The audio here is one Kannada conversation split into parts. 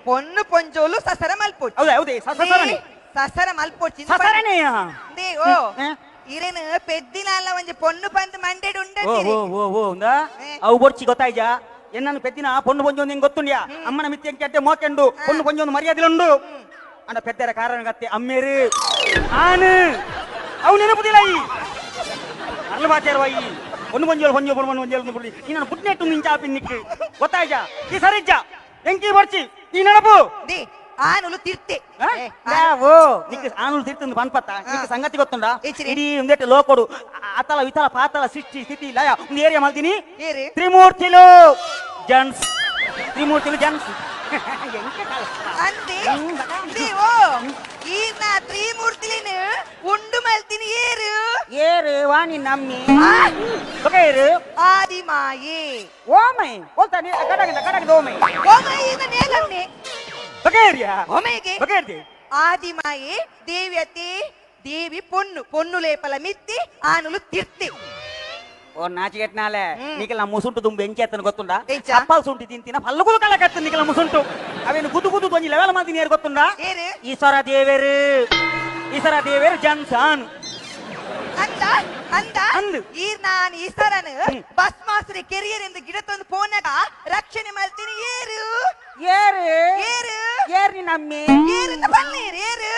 ಪೊನ್ನು ಪೊಂಜೋಲು ಸಸರ ಮಲ್ಪೋಚ್ ಹೌದಾ ಹೌದೇ ಸಸರನೆ ಸಸರ ಮಲ್ಪೋಚ್ ಸಸರನೆಯ ಓ ಇರೇನು ಪೆದ್ದಿನಲ್ಲ ಒಂಜಿ ಪೊನ್ನು ಪಂದ್ ಮಂಡೆಡ್ ಉಂಡಂತಿರಿ ಓ ಓ ಉಂದಾ ಅವು ಬೊರ್ಚಿ ಗೊತ್ತಾಯ್ಜಾ ಎನ್ನನ್ನು ಪೆದ್ದಿನ ಪೊಣ್ಣು ಪೊಂಜೊಂದು ಹೆಂಗ್ ಗೊತ್ತುಂಡ್ಯಾ ಅಮ್ಮನ ಮಿತ್ತಿ ಅಂಕೆ ಮೋಕೆಂಡು ಪೊಣ್ಣು ಪೊಂಜೊಂದು ಮರ್ಯಾದಿಲುಂಡು ಅಂಡ ಪೆದ್ದರ ಕಾರಣ ಗತ್ತೆ ಅಮ್ಮೇರು ಆನು ಅವು ನೆನಪುದಿಲ್ಲ ಈ ಅಲ್ಲ ಬಾಚೇರ್ವಾಯಿ ಒಂದು ಮಂಜೋಳು ಹೊಂಜೋ ಪೊಣ್ಣು ಮಂಜೋಳು ಬಿಡಿ ಈ ನಾನು ಪುಟ್ನೆಟ್ಟು ನಿಂಚಾ ಪಿನ್ನಿಕ್ಕೆ ಗೊತ್ತಾಯ್ಜಾ ಈ ಸರಿಜ್ಜಾ ಎಂಕಿ ಬರ್ಚಿ ಈ ನೆನಪು ಆನುಲು ತಿರ್ತೆ ಓ ನಿಕ್ಕೆ ಆನುಲು ತಿರ್ತಂದು ಪನ್ಪತ್ತ ನಿಕ್ಕೆ ಸಂಗತಿ ಗೊತ್ತುಂಡ ಇಡೀ ಒಂದೇಟು ಲೋಕೋಡು ಅತಲ ವಿತಲ ಪಾತಲ ಸೃಷ್ಟಿ ಸ್ಥಿತಿ ಲಯ ಒಂದು ಏರಿಯಾ ಮಾಡ್ತೀನಿ ತ್ರಿಮೂರ್ತಿಲು ಜನ್ಸ್ ತ್ರಿಮೂರ್ತಿಲು ಜನ್ಸ್ ಅಂದೆ ಓ ಈನ ತ್ರಿಮೂರ್ತಿಲಿನ ಉಂಡು ಮಲ್ತೀನಿ ಏರು ಏರು ವಾಣಿ ನಮ್ಮಿ ಬಗೇರು ಆದಿಮಾಯೆ ಓಮೈ ಹೋಗ್ತಾನೆ ಕಡಗಿದ ಓಮೈ ಓಮೈ ಈಗ ನೇಲನ್ನೆ ಬಗೇರಿಯಾ ಓಮೈಗೆ ಬಗೇರ್ತಿ ಆದಿಮಾಯೆ ದೇವ್ಯತೆ ದೇವಿ ಪೊನ್ನು ಪೊನ್ನು ಲೇಪಲ ಮಿತ್ತಿ ಆನುಲು ತಿರ್ತಿ ಓ ನಾಚಿಗೆಟ್ನಾಲೆ ನಿಖಿಲ ಮುಸುಂಟು ತುಂಬ ಎಂಕಿ ಅತ್ತನ ಗೊತ್ತುಂಡ ಅಪ್ಪಲ್ ಸುಂಟಿ ತಿಂತಿನ ಪಲ್ಲಗುದು ಕಲಕತ್ತ ನಿಖಿಲ ಮುಸುಂಟು ಅವೇನು ಗುದು ಗುದು ಒಂಜಿ ಲೆವೆಲ್ ಮಾಡ್ತೀನಿ ಯಾರು ಗೊತ್ತುಂಡ ಈಶ್ವರ ದೇವೇರು ಜನ್ಸನ್ ಅಂದ ಅಂದ ಈ ನಾನು ಈಶ್ವರನು ಬಸ್ ಮಾಸ್ರಿ ಕೆರಿಯರ್ ಎಂದು ಗಿಡ ತಂದು ಫೋನಾಗ ರಕ್ಷಣೆ ಮಾಡ್ತೀನಿ ಏರು ಏರು ಏರು ಏರು ನಮ್ಮಿ ಏರಿಂದ ಬನ್ನಿ ಏರು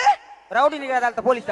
ರೌಡಿ ನಿಗದ ಪೊಲೀಸ್